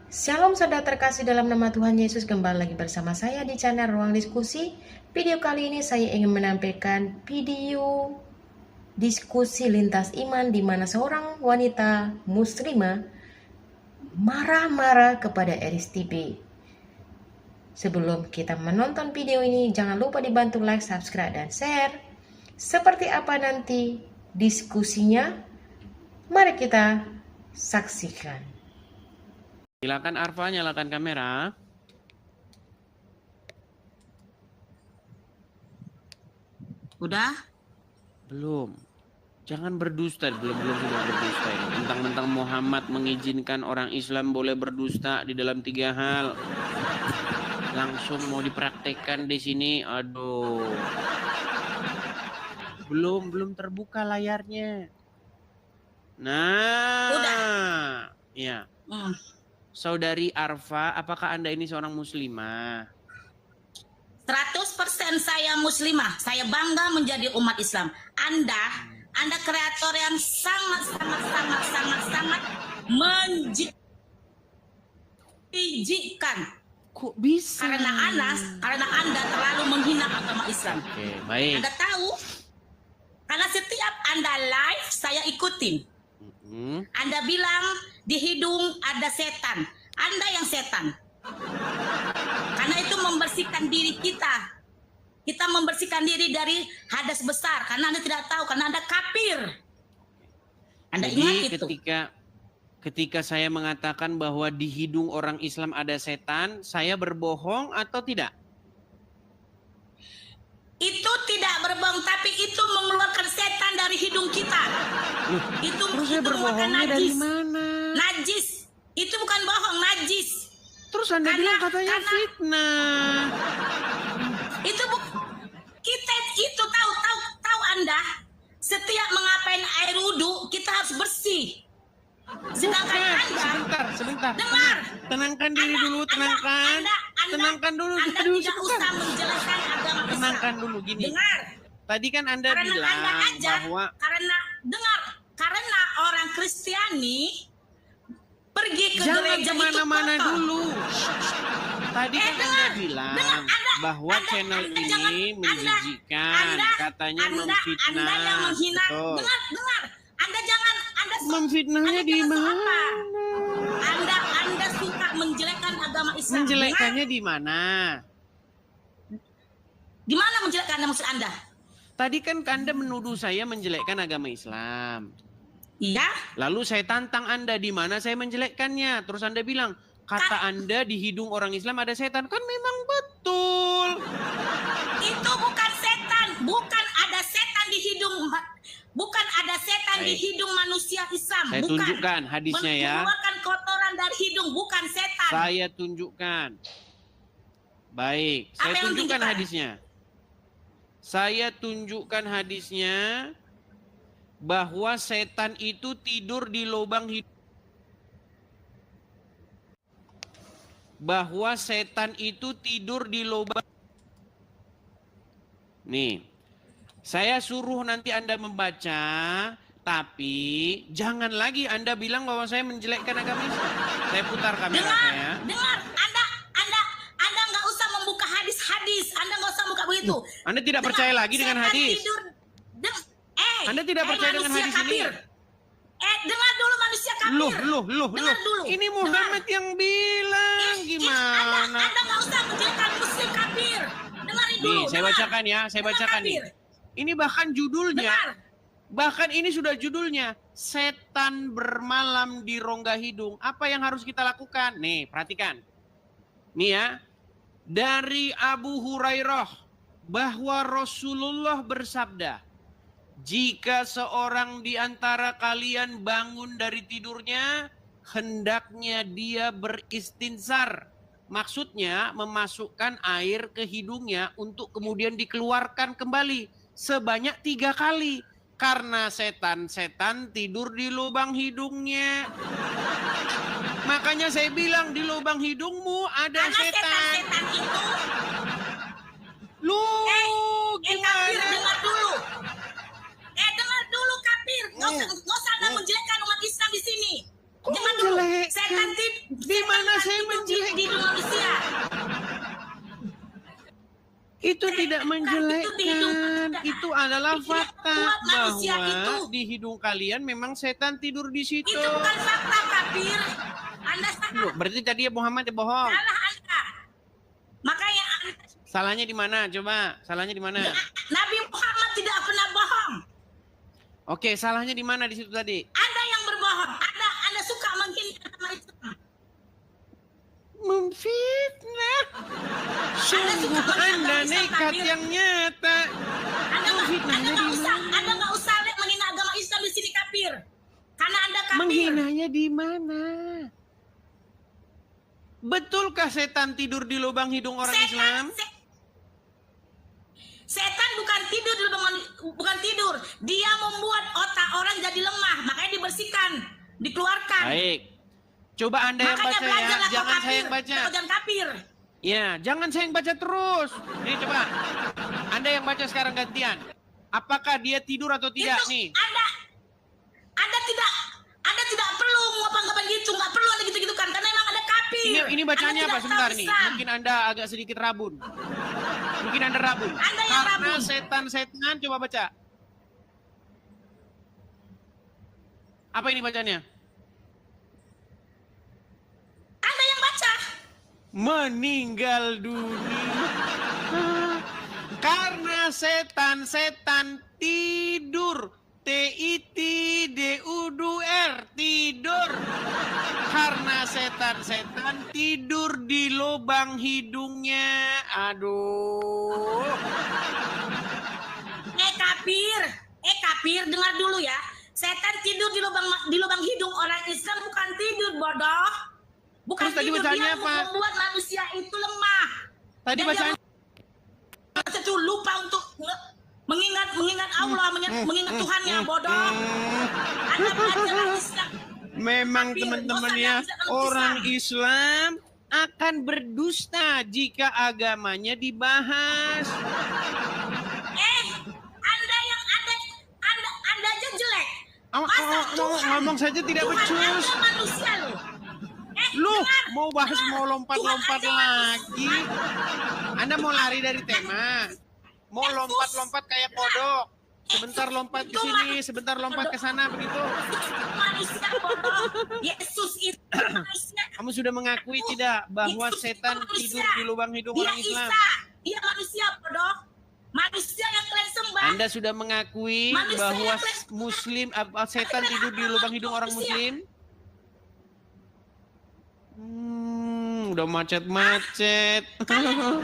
Shalom saudara terkasih dalam nama Tuhan Yesus, kembali lagi bersama saya di channel Ruang Diskusi. Video kali ini saya ingin menampilkan video diskusi lintas iman di mana seorang wanita muslimah marah-marah kepada Eris TV. Sebelum kita menonton video ini, jangan lupa dibantu like, subscribe, dan share. Seperti apa nanti diskusinya? Mari kita saksikan. Silakan Arfa, nyalakan kamera. Udah? Belum. Jangan berdusta, belum sudah berdusta ini. Mentang-mentang Muhammad mengizinkan orang Islam boleh berdusta di dalam 3 hal. Langsung mau dipraktekkan di sini. Aduh. Belum terbuka layarnya. Nah. Udah. Ya. Saudari Arfa, apakah Anda ini seorang muslimah? 100% saya muslimah. Saya bangga menjadi umat Islam. Anda kreator yang sangat menjijikkan. Kok bisa? Karena Anda terlalu menghina agama Islam. Oke, baik. Anda tahu? Karena setiap Anda live, saya ikutin. Anda bilang di hidung ada setan. Anda yang setan. Karena itu membersihkan diri kita. Kita membersihkan diri dari hadas besar. Karena Anda tidak tahu. Karena Anda kafir. Anda Jadi ingat itu. ketika saya mengatakan bahwa di hidung orang Islam ada setan, saya berbohong atau tidak? Itu tidak berbohong, tapi itu mengeluarkan setan dari hidung kita. Itu berbohongnya dari mana? Najis. Itu bukan bohong, najis. Terus Anda bilang katanya fitnah. Kita itu tahu Anda. Setiap mengapain air wudhu, kita harus bersih. Sedangkan Anda, sebentar. dengar. Tenangkan diri dulu, tenangkan. Tenangkan dulu. Anda Aduh, tidak usah menjelaskan agama Islam. tenangkan dulu gini. Dengar. Tadi kan Anda Karena bilang Anda aja, bahwa karena orang Kristiani pergi ke jangan gereja kemana-mana itu kotor. dulu. Tadi kan Anda bilang bahwa channel ini menjijikan, katanya memfitnah. Anda yang menghina. Betul. Dengar. Anda Memfitnahnya di mana? Anda suka menjelekkan agama Islam. Menjelekkannya di mana? Di mana menjelekkan maksud Anda? Tadi kan Anda menuduh saya menjelekkan agama Islam. Iya. Lalu saya tantang Anda di mana saya menjelekkannya. Terus Anda bilang, kata Anda di hidung orang Islam ada setan. Kan memang betul. Itu bukan setan. Bukan ada setan di hidung. Bukan ada setan di hidung manusia Islam. Saya bukan. tunjukkan hadisnya ya. Mengeluarkan kotoran dari hidung. Bukan setan. Saya tunjukkan. Baik, saya tunjukkan hadisnya. Saya tunjukkan hadisnya bahwa setan itu tidur di lubang hidung. Bahwa setan itu tidur di lubang. Nih, saya suruh nanti Anda membaca, tapi jangan lagi Anda bilang bahwa saya menjelekkan agama Islam. Saya putar kamera saya. Dengar, Anda nggak usah membuka hadis-hadis. Anda nggak usah buka begitu. Anda tidak percaya lagi dengan hadis. Anda tidak percaya dengan hadis ini? Dengar dulu manusia kafir. Loh. Ini Muhammad yang bilang gimana? Anda nggak usah menjelekkan muslim kafir. Dengarin dulu. Nih, saya bacakan ya, saya bacakan nih. Ini bahkan judulnya. Bahkan ini sudah judulnya, setan bermalam di rongga hidung. Apa yang harus kita lakukan? Nih, perhatikan. Nih ya. Dari Abu Hurairah bahwa Rasulullah bersabda, jika seorang di antara kalian bangun dari tidurnya, hendaknya dia beristinsar. Maksudnya memasukkan air ke hidungnya untuk kemudian dikeluarkan kembali sebanyak 3 kali. Karena setan-setan tidur di lubang hidungnya. Makanya saya bilang di lubang hidungmu ada setan. Setan itu. Gimana? Kafir, dengar dulu. Dengar dulu kafir. Nggak usah Anda menjelekkan umat Islam di sini. Jangan dulu. Di mana saya menjelekkan? Di hidung manusia. Itu tidak Itu di hidung menjelekkan. manusia. Itu adalah Tidak fakta kuat manusia bahwa itu. di hidung kalian memang setan tidur di situ. Itu bukan fakta, kafir. Anda Loh, salah. berarti tadi ya Muhammad ya bohong. Salah Anda. Makanya Salahnya di mana? Coba, salahnya di mana? Nabi Muhammad tidak pernah bohong. Oke, salahnya di mana di situ tadi? Anda yang berbohong. Anda suka menghina agama Islam. Memfitnah. Sungguh Anda nekat yang nyata. Anda Fitnahnya di mana? nggak usah menghina agama Islam di sini, kafir. Karena Anda kafir. Menghinanya di mana? Betulkah setan tidur di lubang hidung orang Islam? Setan bukan tidur. Dia membuat otak orang jadi lemah, makanya dibersihkan, dikeluarkan. Baik. Coba Anda yang baca ya, belajarlah jangan kau saya yang kafir, baca. kau jangan kafir. Ya, jangan saya yang baca terus. Nih coba. Anda yang baca sekarang gantian. Apakah dia tidur atau tidak Itu nih? Anda tidak perlu ngomong gitu, nggak perlu ada gitu-gitu kan, karena memang ada kafir. Ini bacanya Anda apa tidak sebentar tahu nih? Islam. Mungkin Anda agak sedikit rabun. Mungkin Anda rabun. Anda yang Karena rabun. setan-setan, coba baca. Apa ini bacanya? Anda yang baca. Meninggal dunia. Karena setan-setan tidur. TITDUR tidur. Karena setan-setan tidur di lubang hidungnya. Aduh. Kafir, dengar dulu ya. Setan tidur di lubang hidung orang Islam, bukan tidur, bodoh. Bukan Terus tadi tidur, bacanya dia apa? membuat manusia itu lemah. Tadi Dan bacanya dia itu lupa untuk mengingat Allah, mengingat Tuhannya, bodoh. Anda belajar Islam. memang Kafir, teman-teman dosa ya, dan tidak orang Islam. Islam akan berdusta jika agamanya dibahas. Anda aja jelek. Masa Tuhan, Ngomong saja tidak Tuhan becus. Anda manusia loh. Lu dengar, mau bahas dengar. mau lompat-lompat Tuhan aja lagi. Anda mau lari dari tema. Mau lompat-lompat kayak kodok. Sebentar lompat ke sini, sebentar lompat ke sana begitu. Manusia bodoh. Yesus itu manusia. Kamu sudah mengakui tidak bahwa Yesus itu setan manusia. tidur di lubang hidung Dia orang Islam? Isa. Dia manusia bodoh. Manusia yang kalian sembah. Anda sudah mengakui Manusia bahwa yang Muslim setan tidur di lubang hidung orang Muslim? Udah macet-macet. Kalian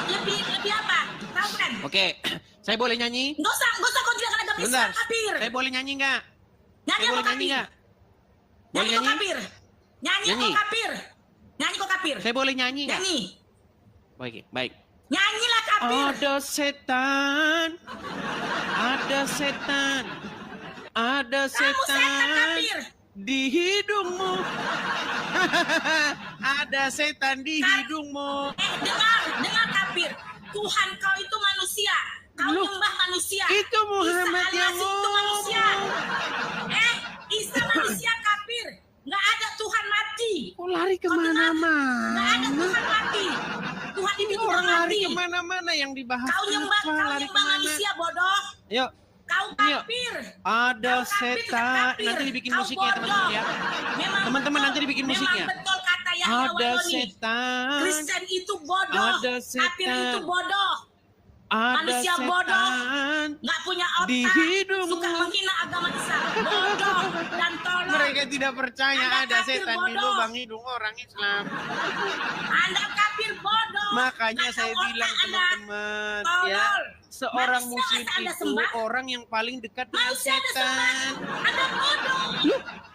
lebih apa? Tahu kan? Oke, saya boleh nyanyi? Nggak usah kau juga agama Bentar, Islam, kafir. saya boleh nyanyi nggak? Nyanyi Saya boleh kok nyanyi kafir. nggak? Boleh Nyanyi kok nyanyi? kafir. Nyanyi Nyanyi. kok kafir. Nyanyi kok kafir. Saya boleh nyanyi nggak? Nyanyi. Oke, baik. Nyanyilah kafir. Ada setan, ada setan, ada Kamu setan setan kafir. di hidungmu. Ada setan di hidungmu. Dengar kafir. Tuhan kau itu manusia. Kau Loh, nyembah manusia. itu Muhammad Isa yang Al-Masih itu manusia. Isa manusia kafir. Nggak ada Tuhan mati. Kok lari Nggak ada kemana-mana? Tuhan mati. Tuhan itu tidak Orang lari mati. kemana-mana yang dibahas Kau nyembah apa? Lari kemana? manusia bodoh. Yuk, Kau kafir. ada Kau kafir, setan. kafir. Nanti dibikin Kau musiknya bodoh. teman-teman ya. Memang Teman-teman betul. nanti dibikin musiknya. Memang betul kata Yahya Ada Wadoni. setan. Kristen itu bodoh. Ada Kafir itu setan. bodoh. Ada Manusia bodoh. setan. Nggak punya otak. Di hidungmu. Suka menghina agama Islam. Bodoh dan tolol. Mereka tidak percaya Anda ada kafir setan di bodoh. lubang hidung orang Islam. Anda kafir bodoh. Makanya Nggak saya tahu bilang otak Anda. teman-teman Tolol. ya, seorang Manusia muslim masa Anda itu sembah? orang yang paling dekat dengan Manusia Anda sembah. setan. Anda bodoh.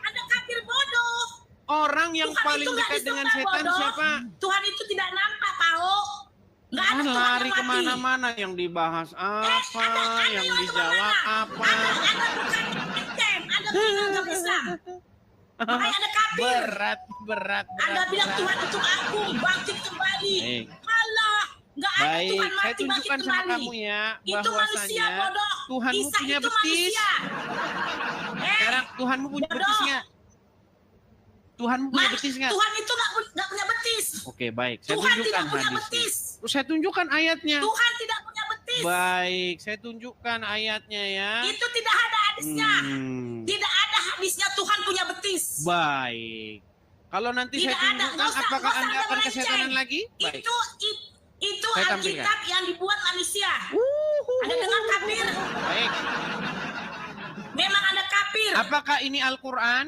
Anda kafir bodoh. Orang yang Tuhan paling itu nggak dekat dengan disembah, setan bodoh. siapa? Tuhan itu tidak nampak, Pao. Nggak ada Kan Tuhan lari yang mati. kemana-mana, yang dibahas apa, Anda yang lari dijawab kemana? apa. Anda bukan Kristen, Anda bukan agama Islam. Makanya Anda kafir. Berat. Anda bilang Tuhan itu agung, bangkit kembali. Baik. Malah, nggak ada Baik, Tuhan saya mati bangkit tunjukkan sama kembali. kamu ya, Itu manusia bahwasanya bodoh. Tuhanmu Isa punya itu betis. manusia. Sekarang Tuhanmu punya Bodoh. betisnya. Tuhanmu punya betis nggak? Tuhan itu nggak punya betis. Oke, baik. Saya Tuhan tunjukkan tidak punya hadisnya. betis. Saya tunjukkan ayatnya. Tuhan tidak punya betis. Baik, saya tunjukkan ayatnya ya. Itu tidak ada hadisnya. Tidak ada hadisnya Tuhan punya betis. Baik. Kalau nanti Tidak saya ada. tunjukkan, apakah Anda akan melenceng. kesetanan lagi? Baik. Itu Saya tampilkan. Alkitab yang dibuat manusia. Anda dengar kafir? Baik. Memang Anda kafir. Apakah ini Al-Quran?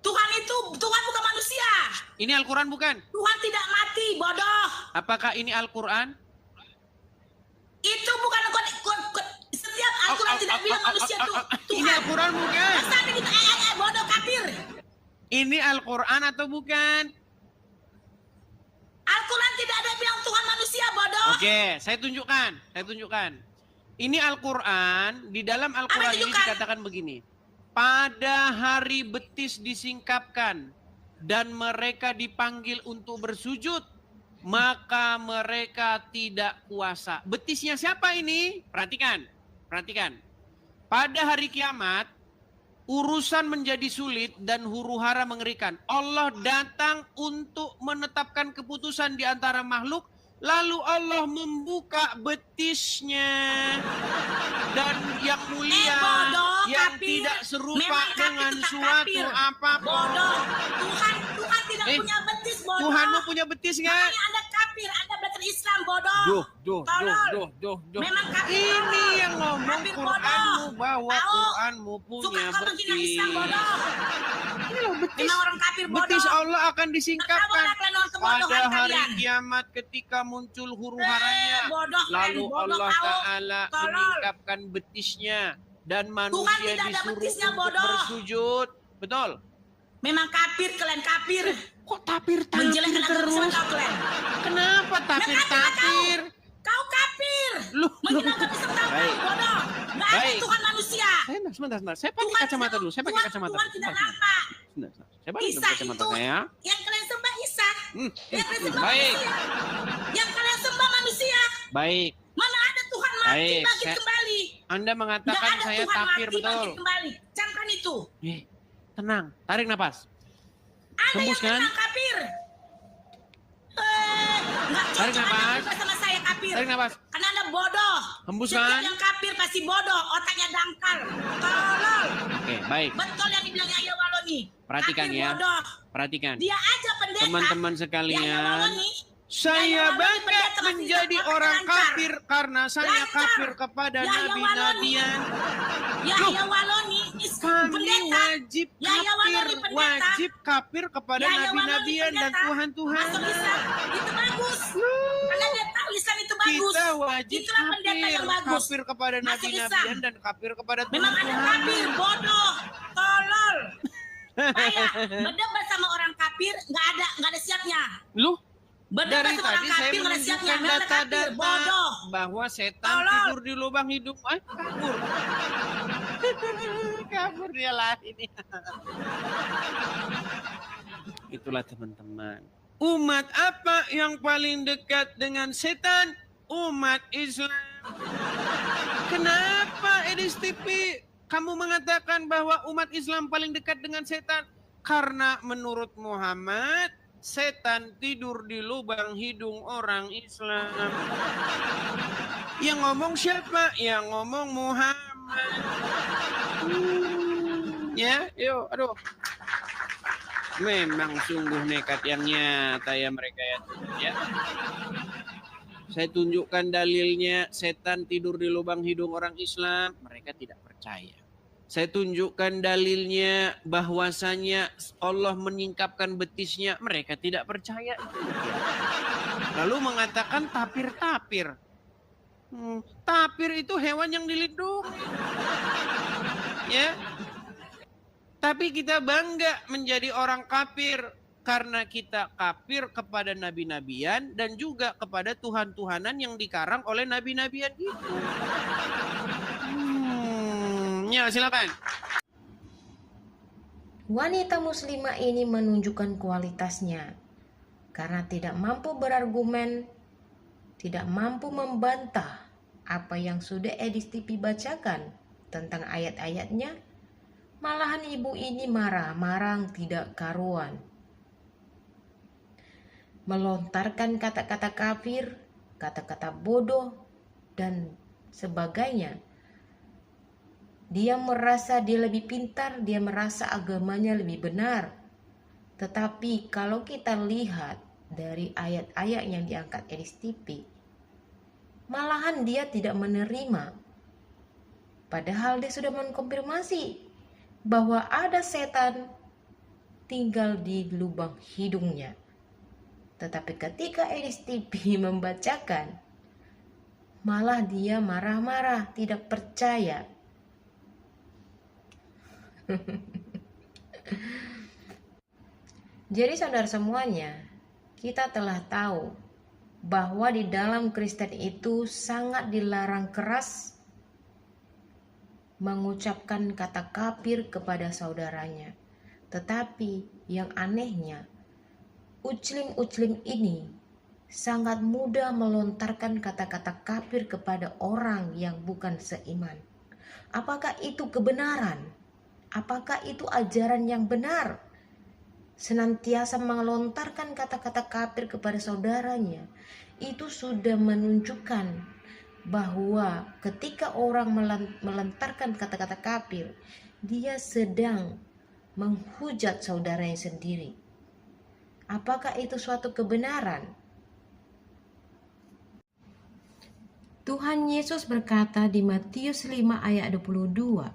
Tuhan bukan manusia. Ini Al-Quran bukan? Tuhan tidak mati, bodoh. Apakah ini Al-Quran? Itu bukan setiap Al-Quran tidak bilang manusia itu Tuhan. Ini Al-Quran bukan? Masa Anda gitu, bodoh kafir. Ini Al-Quran atau bukan? Al-Quran tidak ada bilang Tuhan manusia, bodoh. Oke, saya tunjukkan. Ini Al-Quran, di dalam Al-Quran ini dikatakan begini. Pada hari betis disingkapkan dan mereka dipanggil untuk bersujud, maka mereka tidak kuasa. Betisnya siapa ini? Perhatikan. Pada hari kiamat, urusan menjadi sulit dan huru-hara mengerikan. Allah datang untuk menetapkan keputusan di antara makhluk, lalu Allah membuka betisnya. Dan yang mulia, bodoh, yang kafir. tidak serupa Memang kafir dengan tetap suatu kafir. apapun. Bodoh. Tuhan tidak punya betis, bodoh. Tuhanmu punya betis nggak? Makanya Anda kafir, Anda belajar Islam, bodoh. Duh. Memang kafir, Ini bodoh. yang ngomong Kafir, Qur'anmu bodoh. bahwa Tahu? Qur'anmu Suka punya kau menghina betis. Islam, bodoh. Ini loh betis. Memang orang kafir, bodoh. Betis Allah akan disingkapkan Tahu kalian orang kebodohan pada hari kalian. kiamat ketika muncul huru-haranya. Bodoh, Lalu bodoh, Allah tahu. Ta'ala Tolol. menyingkapkan betisnya. Dan manusia tidak ada disuruh betisnya, untuk bodoh. bersujud. Betul? Memang kafir, kalian kafir. Kok tapir-tapir Menjelekkan agama terus? Islam kau, kalian. Kenapa tapir-tapir? Kau kafir. Loh. Menghina agama Islam kau, Baik. bodoh. Nggak ada Baik. Tuhan manusia. Sebentar. Saya pakai kacamata dulu. Saya pakai kacamata. Tuhan tidak nampak. Sebentar. Saya balik Isa kacamata itu saya. yang kalian sembah Isa. Yang kalian sembah Baik. manusia. Yang kalian sembah manusia. Baik. Mana ada Tuhan mati Baik, bangkit saya- kembali. Anda Nggak mengatakan ada saya Tuhan tapir, mati betul. bangkit kembali. Camkan itu. Tenang. Tarik nafas. Anda yang Hembuskan. memang kafir. Nggak Tarik cocok Anda nafas. berdua sama saya kafir. Tarik nafas. Karena Anda bodoh. Hembuskan. Setiap yang kafir pasti bodoh. Otaknya dangkal. Tolol. Oke, baik. Betul yang dibilang Yahya Waloni. Perhatikan Kafir ya. bodoh. Perhatikan. Dia aja pendeta. Teman-teman Yahya sekalian, Waloni. saya Yahya Waloni bangga pendeta masih menjadi Islam, orang lancar. kafir karena saya Lancar. kafir kepada Yahya nabi-nabian. Yahya Waloni is Kami pendeta. wajib Yahya Waloni pendeta. kafir kepada Yahya Waloni nabi-nabian dan pendeta. Tuhan-Tuhan. Masuk Islam. Itu bagus. Karena dia tahu Islam itu bagus. Kita wajib Itulah pendeta yang bagus. kafir kepada Masuk nabi-nabian Islam. dan kafir kepada Memang ada Tuhan-Tuhan. kafir, bodoh, tolol. Saya berdebat sama orang kafir nggak ada siapnya. Lu Berdebat dari sama orang tadi saya kafir nggak ada siapnya. menunjukkan Memang ada kafir, data-data bodoh. bahwa setan Tolol. tidur di lubang hidung. Kabur. Kabur dia lah ini. Itulah teman-teman. Umat apa yang paling dekat dengan setan? Umat Islam. Kenapa Edis TV kamu mengatakan bahwa umat Islam paling dekat dengan setan? Karena menurut Muhammad, setan tidur di lubang hidung orang Islam. Yang ngomong siapa? Yang ngomong Muhammad. Ya, yuk, aduh. Memang sungguh nekat yang nyata ya mereka ya. Saya tunjukkan dalilnya, setan tidur di lubang hidung orang Islam, mereka tidak percaya. Saya tunjukkan dalilnya bahwasanya Allah menyingkapkan betisnya, mereka tidak percaya. Lalu mengatakan tapir-tapir. Tapir itu hewan yang dilindungi. Ya. Tapi kita bangga menjadi orang kafir karena kita kafir kepada nabi-nabian dan juga kepada Tuhan-Tuhanan yang dikarang oleh nabi-nabian itu. Ya, silakan. Wanita muslimah ini menunjukkan kualitasnya karena tidak mampu berargumen, tidak mampu membantah apa yang sudah Edis TV bacakan tentang ayat-ayatnya, Malahan ibu ini marah-marah tidak karuan. Melontarkan kata-kata kafir, kata-kata bodoh, dan sebagainya. Dia merasa dia lebih pintar, dia merasa agamanya lebih benar. Tetapi kalau kita lihat dari ayat-ayat yang diangkat LSTP, malahan dia tidak menerima. Padahal dia sudah mengkonfirmasi bahwa ada setan tinggal di lubang hidungnya. Tetapi ketika LSTP membacakan, malah dia marah-marah, tidak percaya. Jadi saudara semuanya, kita telah tahu bahwa di dalam Kristen itu sangat dilarang keras mengucapkan kata kafir kepada saudaranya. Tetapi yang anehnya, uclim-uclim ini sangat mudah melontarkan kata-kata kafir kepada orang yang bukan seiman. Apakah itu kebenaran? Apakah itu ajaran yang benar? Senantiasa melontarkan kata-kata kafir kepada saudaranya, itu sudah menunjukkan bahwa ketika orang melontarkan kata-kata kafir, dia sedang menghujat saudaranya sendiri. Apakah itu suatu kebenaran? Tuhan Yesus berkata di Matius 5 ayat 22,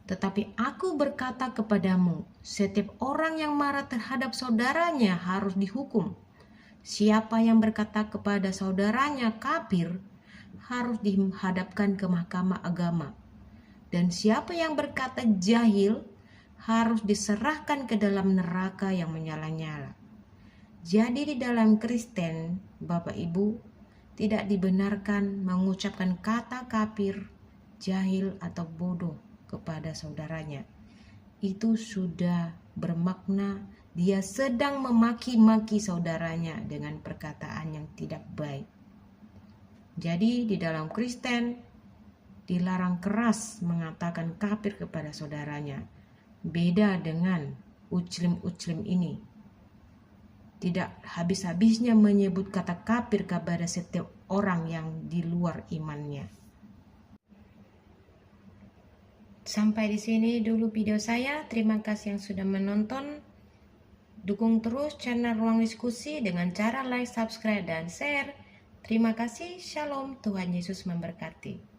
"Tetapi aku berkata kepadamu, setiap orang yang marah terhadap saudaranya harus dihukum. Siapa yang berkata kepada saudaranya kafir, harus dihadapkan ke mahkamah agama. Dan siapa yang berkata jahil, harus diserahkan ke dalam neraka yang menyala-nyala." Jadi di dalam Kristen, Bapak Ibu, tidak dibenarkan mengucapkan kata kafir, jahil atau bodoh kepada saudaranya. Itu sudah bermakna dia sedang memaki-maki saudaranya dengan perkataan yang tidak baik. Jadi di dalam Kristen dilarang keras mengatakan kafir kepada saudaranya. Beda dengan uclim-uclim ini. Tidak habis-habisnya menyebut kata kafir kepada setiap orang yang di luar imannya. Sampai di sini dulu video saya. Terima kasih yang sudah menonton. Dukung terus channel Ruang Diskusi dengan cara like, subscribe, dan share. Terima kasih. Shalom. Tuhan Yesus memberkati.